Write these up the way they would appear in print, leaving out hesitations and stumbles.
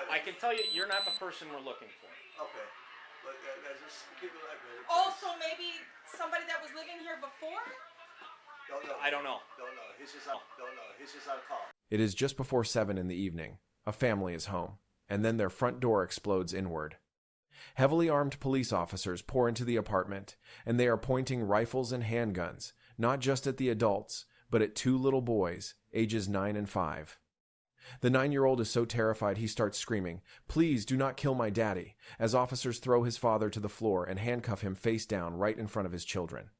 I can tell you, you're not the person we're looking for. Okay. But guys, just keep it like that. Oh, so maybe somebody that was living here before? Don't know. I don't know. Don't know. He's just on. Don't know. He's just on call. It is just before 7 in the evening. A family is home, and then their front door explodes inward. Heavily armed police officers pour into the apartment, and they are pointing rifles and handguns, not just at the adults, but at 2 little boys, ages 9 and 5. The 9-year-old is so terrified he starts screaming, "Please do not kill my daddy," as officers throw his father to the floor and handcuff him face down right in front of his children.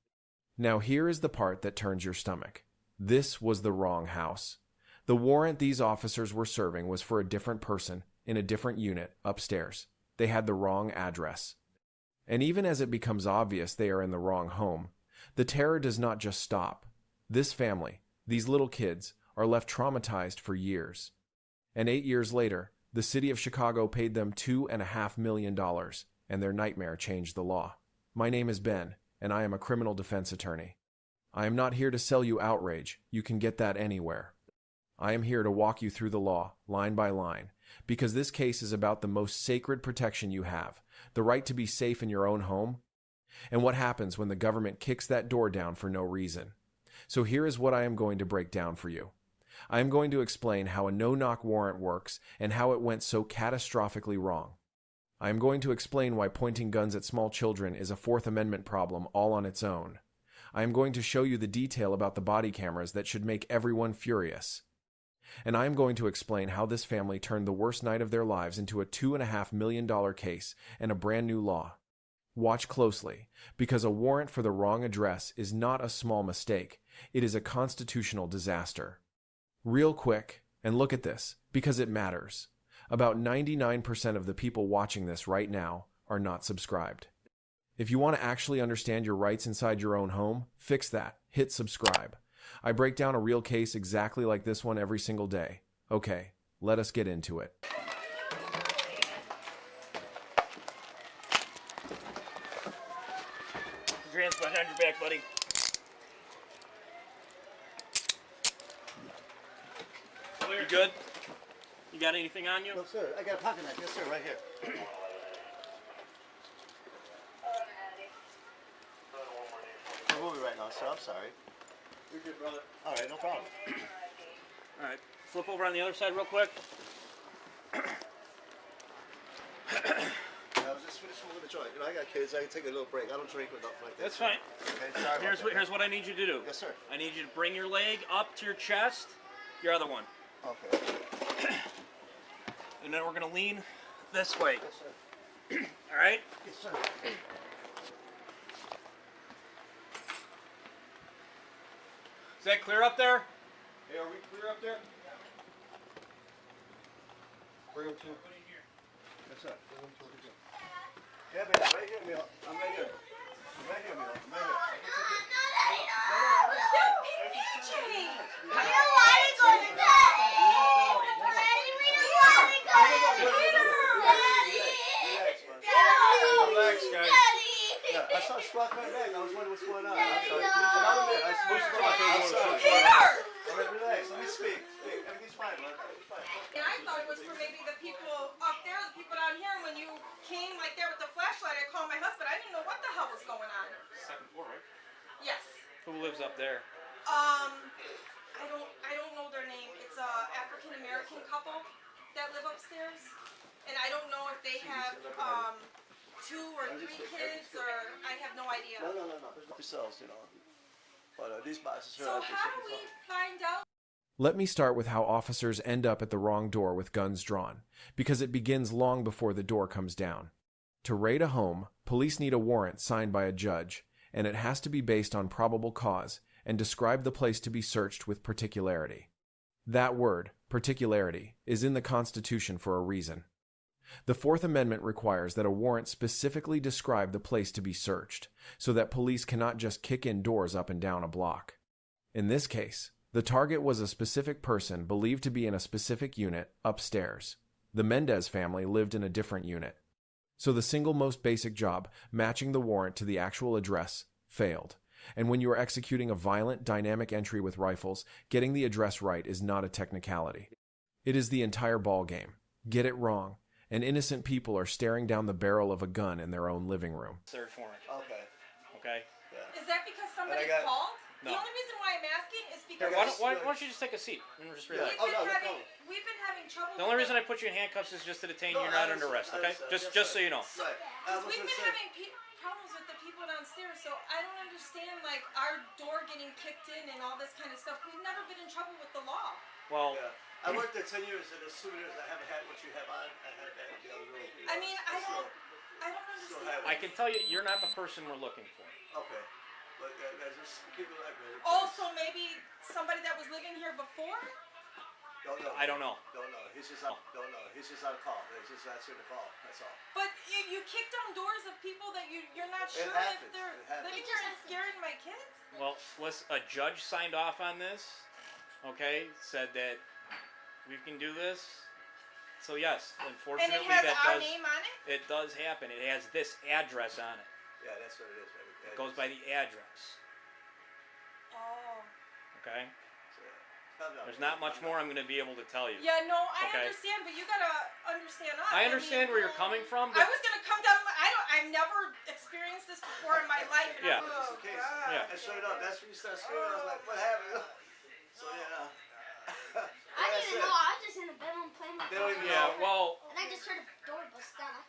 Now here is the part that turns your stomach. This was the wrong house. The warrant these officers were serving was for a different person in a different unit upstairs. They had the wrong address. And even as it becomes obvious they are in the wrong home, the terror does not just stop. This family, these little kids, are left traumatized for years. And 8 years later, the city of Chicago paid them $2.5 million, and their nightmare changed the law. My name is Ben, and I am a criminal defense attorney. I am not here to sell you outrage. You can get that anywhere. I am here to walk you through the law, line by line, because this case is about the most sacred protection you have, the right to be safe in your own home, and what happens when the government kicks that door down for no reason. So here is what I am going to break down for you. I am going to explain how a no-knock warrant works and how it went so catastrophically wrong. I am going to explain why pointing guns at small children is a Fourth Amendment problem all on its own. I am going to show you the detail about the body cameras that should make everyone furious. And I am going to explain how this family turned the worst night of their lives into a $2.5 million case and a brand new law. Watch closely, because a warrant for the wrong address is not a small mistake. It is a constitutional disaster. Real quick, and look at this, because it matters. About 99% of the people watching this right now are not subscribed. If you want to actually understand your rights inside your own home, fix that. Hit subscribe. I break down a real case exactly like this one every single day. Okay, let us get into it. Put your hands behind your back, buddy. You good? You got anything on you? No, sir. I got a pocket knife. Yes, sir. Right here. I'm moving right now, sir. I'm sorry. You're good, brother. All right, no problem. All right. Flip over on the other side real quick. I was just finishing with the joint. You know, I got kids. I can take a little break. I don't drink or nothing like that. That's fine. Okay, sorry Here's what I need you to do. Yes, sir. I need you to bring your leg up to your chest, your other one. Okay. And then we're going to lean this way. Yes, sir. All right? Yes, sir. Is that clear up there? Hey, are we clear up there? Bring him to. Yes, sir. Bring him to the joint. Yeah, baby. Right here, Neil. I'm right here. I'm right here, Neil. I'm right here. Relax, guys. Yeah, I saw a squawk right back. I was wondering what's going on. I'm sorry. Another minute. I supposed to talk. I'm sorry. All right, relax. Let me speak. Everything's fine, man. Everything's fine. And I thought it was for maybe the people up there, the people down here. And when you came like there with the flashlight, I called my husband. I didn't know what the hell was going on. Second floor, right? Yes. Who lives up there? I don't know their name. It's a African American couple that live upstairs, and I don't know if they have 2 or 3 kids, or I have no idea. No. There's not yourselves, you know. But these boxes here. So how do we find out? Let me start with how officers end up at the wrong door with guns drawn, because it begins long before the door comes down. To raid a home, police need a warrant signed by a judge, and it has to be based on probable cause and describe the place to be searched with particularity. That word, particularity, is in the Constitution for a reason. The Fourth Amendment requires that a warrant specifically describe the place to be searched, so that police cannot just kick in doors up and down a block. In this case, the target was a specific person believed to be in a specific unit upstairs. The Mendez family lived in a different unit. So the single most basic job, matching the warrant to the actual address, failed. And when you are executing a violent, dynamic entry with rifles, getting the address right is not a technicality. It is the entire ball game. Get it wrong, and innocent people are staring down the barrel of a gun in their own living room. Search warrant. Okay. Okay. Yeah. Is that because somebody And I got- called? No. The only reason why I'm asking is because Why don't you just take a seat and just relax? Oh, no, no we've been having trouble. The only reason I put you in handcuffs is just to detain you. You're not under arrest, okay? Just so you know. Right. Because we've been having problems with the people downstairs, so I don't understand, like, our door getting kicked in and all this kind of stuff. We've never been in trouble with the law. Well, Yeah. I worked there 10 years, and there's 2 years I haven't had what you have on. I had that in the other room. I mean, I don't understand. I can tell you, you're not the person we're looking for. Okay. But just keep it like that. Oh, so maybe somebody that was living here before? Don't know. I don't know. Don't know. He's just on. Don't know. He's just on call. He's just answering the call. That's all. But you kick down doors of people that you're not sure if happens. they're It happens. living here and scaring my kids? Well, a judge signed off on this, okay? Said that we can do this. So yes, And unfortunately, it has that our does. name on it? It does happen. It has this address on it. Yeah, that's what it is, baby. It goes by the address. Oh. Okay. So, calm down. There's not much more I'm going to be able to tell you. Yeah, no, I Okay. understand, but you gotta understand us. I understand where you're coming from, I but was gonna come down. I've never experienced this before in my life. And Yeah. I'm, That's oh, the case. God. Yeah. I showed up. That's when you start screaming. I was like, what happened? So, yeah. I didn't know. I was just in the bedroom playing with They don't even yeah, well, And I just heard a door bust down.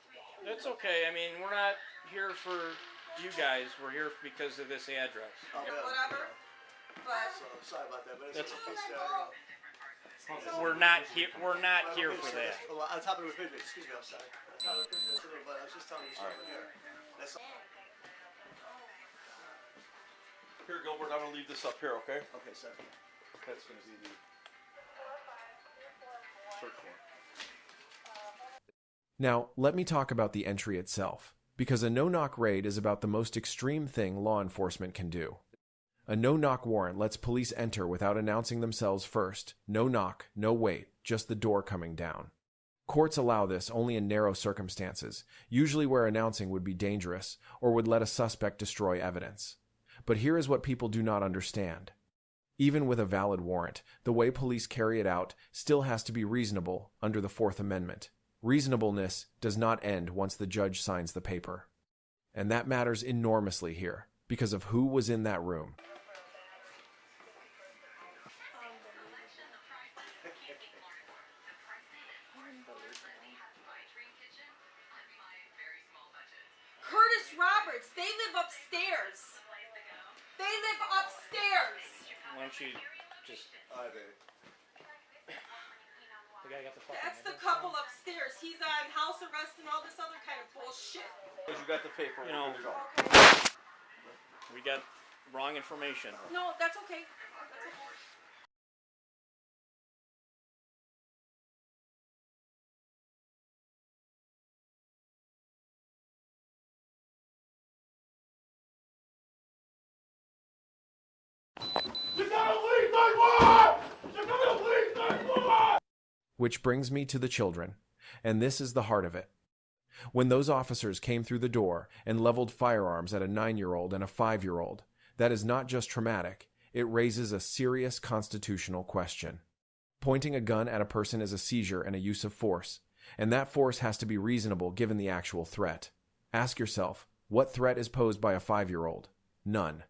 it's okay. I mean, we're not here for you guys. We're here because of this address. Oh, yeah. Whatever. But So, I'm sorry about that, but That's- it's We're not here. We're not here for that. Well, on top of the refrigerator. Excuse me, I'm sorry. On top of the refrigerator, but I was just telling you something here. That's all. Here, Gilbert, I'm gonna leave this up here, okay? Okay, sir. That's gonna be the search warrant. Now, let me talk about the entry itself, because a no-knock raid is about the most extreme thing law enforcement can do. A no-knock warrant lets police enter without announcing themselves first. No knock, no wait, just the door coming down. Courts allow this only in narrow circumstances, usually where announcing would be dangerous or would let a suspect destroy evidence. But here is what people do not understand. Even with a valid warrant, the way police carry it out still has to be reasonable under the Fourth Amendment. Reasonableness does not end once the judge signs the paper. And that matters enormously here, because of who was in that room. Curtis Roberts, they live upstairs. They live upstairs. Why don't you just? All right, baby. The guy got the fucking. That's the couple upstairs. He's on house arrest and all this other kind of bullshit. Because you got the paper, You we're know. good to go. Okay. We got wrong information. No, that's okay. That's okay. Which brings me to the children, and this is the heart of it. When those officers came through the door and leveled firearms at a 9-year-old and a 5-year-old, that is not just traumatic, it raises a serious constitutional question. Pointing a gun at a person is a seizure and a use of force, and that force has to be reasonable given the actual threat. Ask yourself, what threat is posed by a 5-year-old? None.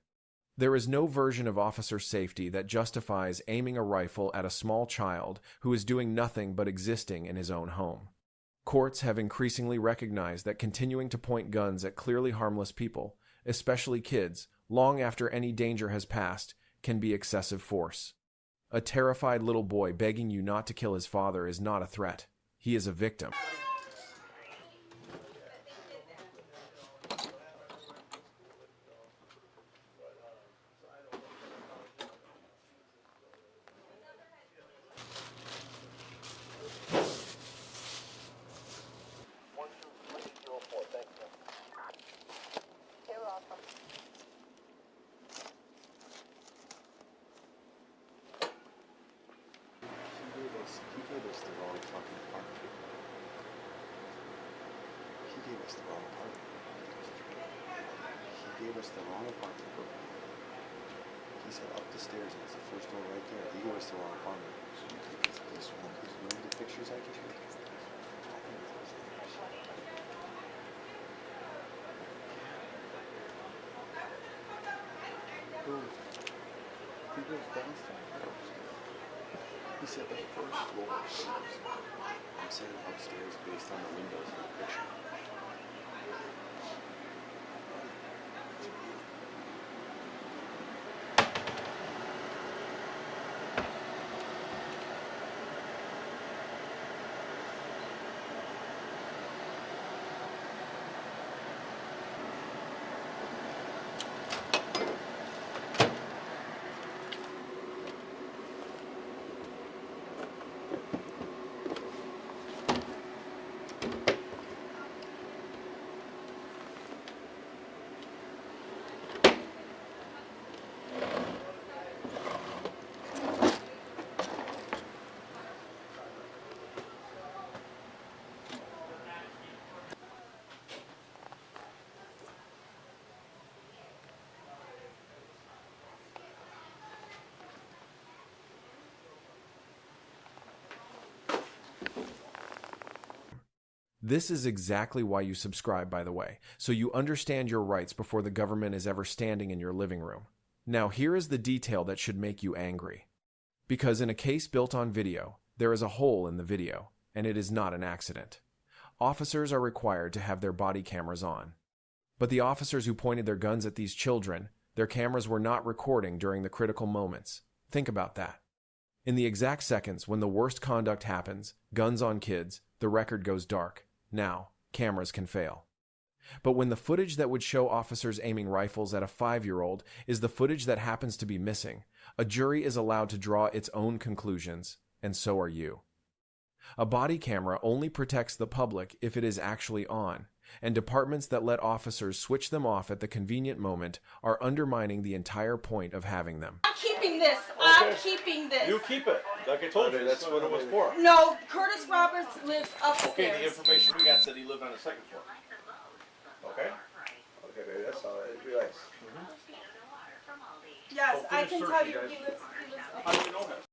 There is no version of officer safety that justifies aiming a rifle at a small child who is doing nothing but existing in his own home. Courts have increasingly recognized that continuing to point guns at clearly harmless people, especially kids, long after any danger has passed, can be excessive force. A terrified little boy begging you not to kill his father is not a threat. He is a victim. He gave us the wrong fucking part. He gave us the wrong part. He gave us the wrong apartment. He said up the stairs, and it's the first door right there. He gave us the wrong apartment. This one, because remember the pictures I gave you? He said the first floor. I'm saying upstairs based on the windows in the picture. This is exactly why you subscribe, by the way, so you understand your rights before the government is ever standing in your living room. Now, here is the detail that should make you angry. Because in a case built on video, there is a hole in the video, and it is not an accident. Officers are required to have their body cameras on. But the officers who pointed their guns at these children, their cameras were not recording during the critical moments. Think about that. In the exact seconds when the worst conduct happens, guns on kids, the record goes dark. Now, cameras can fail. But when the footage that would show officers aiming rifles at a 5-year-old is the footage that happens to be missing, a jury is allowed to draw its own conclusions, and so are you. A body camera only protects the public if it is actually on, and departments that let officers switch them off at the convenient moment are undermining the entire point of having them. I'm keeping this. I'm keeping this. You keep it. Like I told you, that's what it was for. No, Curtis Roberts lives upstairs. Okay, the information we got said he lived on the second floor. Okay? Okay, baby, that's all right. Relax. Yes, I can tell you guys. he lives How do you know that?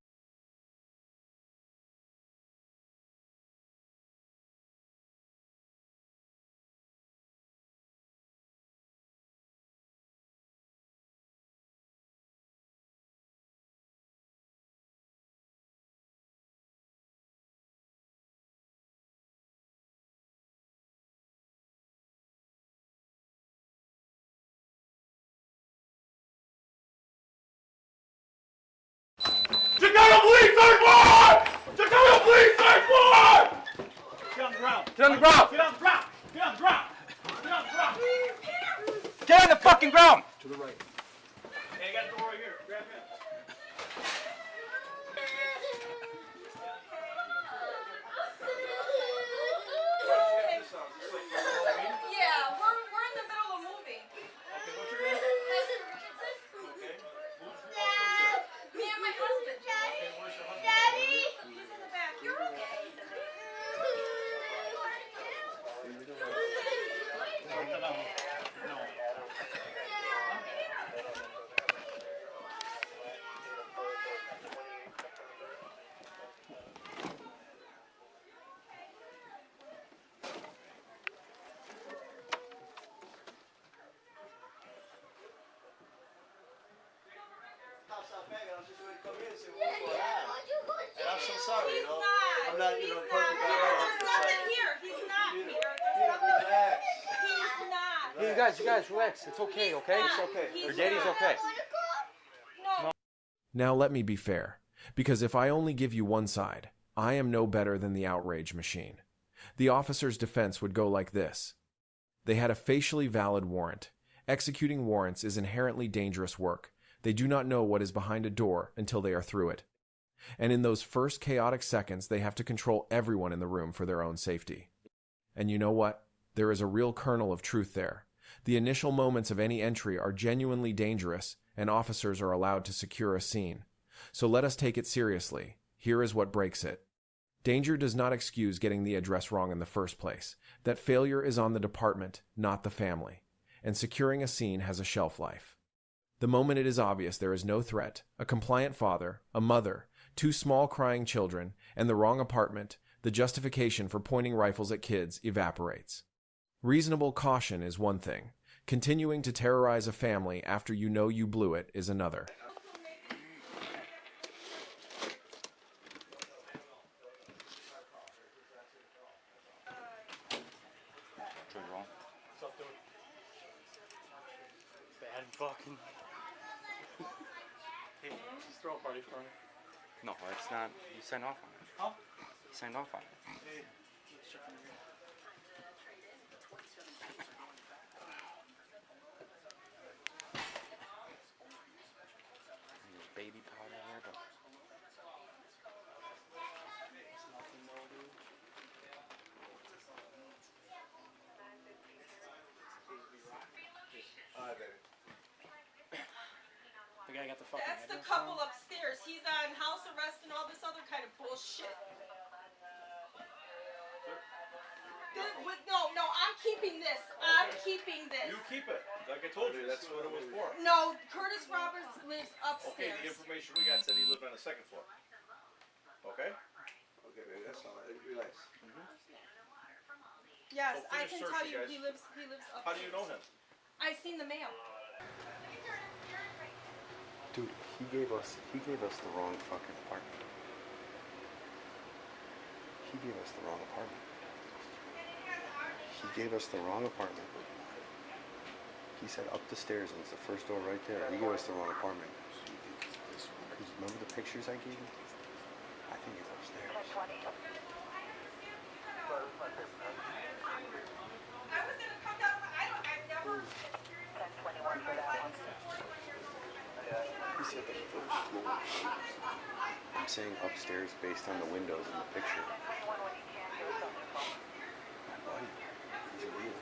Chicago Police, third floor! Chicago Police, third floor! Get on the ground. Get on the ground. Get on the ground. Get on the ground. Get on the ground. Get on the fucking ground. To the right. Hey, you got a door right here. Grab him. Yeah, we're in the middle of moving. Okay, what's your name? Okay. Me and my husband. Okay, where's your husband? He's in the back. You're okay. House out back, I was just ready to come in and say what's going on. And I'm so sorry, He's you know. not. I'm not, you know, He's perfect not. guy. There's nothing here. He's not, Peter. There's Peter, nothing. relax. He's not. Hey, you guys, relax. It's okay, okay? He's not. okay. He's Your daddy's not. okay. No. Now let me be fair, because if I only give you one side, I am no better than the outrage machine. The officer's defense would go like this. They had a facially valid warrant. Executing warrants is inherently dangerous work. They do not know what is behind a door until they are through it. And in those first chaotic seconds, they have to control everyone in the room for their own safety. And you know what? There is a real kernel of truth there. The initial moments of any entry are genuinely dangerous, and officers are allowed to secure a scene. So let us take it seriously. Here is what breaks it. Danger does not excuse getting the address wrong in the first place. That failure is on the department, not the family. And securing a scene has a shelf life. The moment it is obvious there is no threat, a compliant father, a mother, 2 small crying children, and the wrong apartment, the justification for pointing rifles at kids evaporates. Reasonable caution is one thing. Continuing to terrorize a family after you know you blew it is another. fucking. Hey, just throw a party for me. No, it's not. You signed off on it. Huh? You signed off on it. Hey, let's check on you. There's baby powder there, but. It's nothing, no, dude. Alright, baby. The guy got the fucking That's the address couple wrong. upstairs. He's on house arrest and all this other kind of bullshit. No, I'm keeping this. I'm keeping this. You keep it. Like I told you, that's what it was for. No, Curtis Roberts lives Okay, upstairs. the information we got said he lived on the second floor. Okay? Okay, baby, that's all right. Relax. Yes, So I finish can search, tell you you guys. he lives upstairs. How do you know him? I seen the mail. Dude, he gave us the wrong fucking apartment. He gave us the wrong apartment. He gave us the wrong apartment. He said up the stairs and it's the first door right there. He gave us the wrong apartment. Because remember the pictures I gave you? I think it's upstairs. I was gonna come down. I've never experienced. He said the first floor. I'm saying upstairs based on the windows in the picture. My buddy, he's a realtor.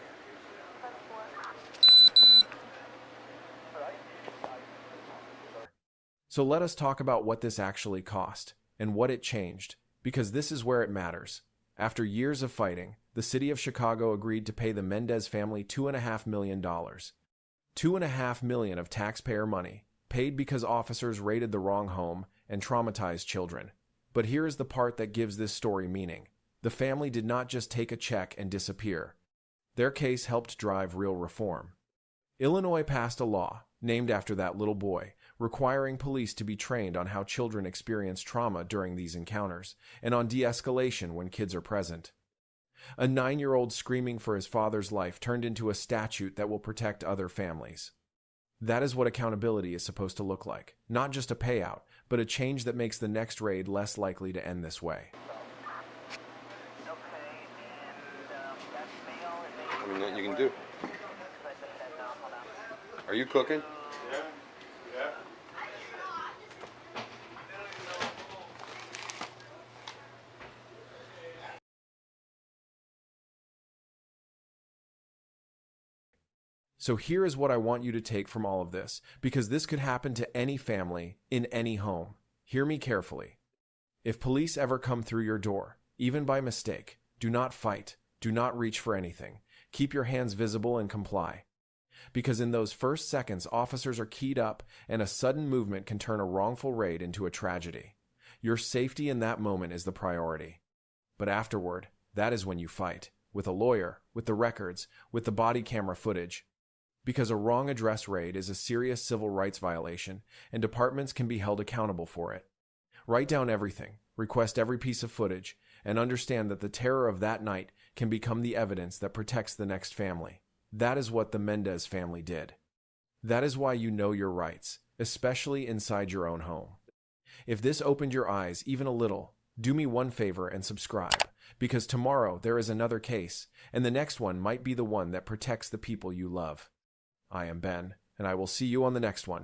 So let us talk about what this actually cost and what it changed, because this is where it matters. After years of fighting, the city of Chicago agreed to pay the Mendez family $2.5 million. $2.5 million of taxpayer money, paid because officers raided the wrong home and traumatized children. But here is the part that gives this story meaning. The family did not just take a check and disappear. Their case helped drive real reform. Illinois passed a law, named after that little boy, requiring police to be trained on how children experience trauma during these encounters, and on de-escalation when kids are present. A 9-year-old screaming for his father's life turned into a statute that will protect other families. That is what accountability is supposed to look like. Not just a payout, but a change that makes the next raid less likely to end this way. I mean, nothing you can do. Are you cooking? Yeah. Yeah. So here is what I want you to take from all of this, because this could happen to any family, in any home. Hear me carefully. If police ever come through your door, even by mistake, do not fight, do not reach for anything. Keep your hands visible and comply. Because in those first seconds, officers are keyed up, and a sudden movement can turn a wrongful raid into a tragedy. Your safety in that moment is the priority. But afterward, that is when you fight. With a lawyer, with the records, with the body camera footage. Because a wrong address raid is a serious civil rights violation, and departments can be held accountable for it. Write down everything, request every piece of footage, and understand that the terror of that night can become the evidence that protects the next family. That is what the Mendez family did. That is why you know your rights, especially inside your own home. If this opened your eyes even a little, do me one favor and subscribe, because tomorrow there is another case, and the next one might be the one that protects the people you love. I am Ben, and I will see you on the next one.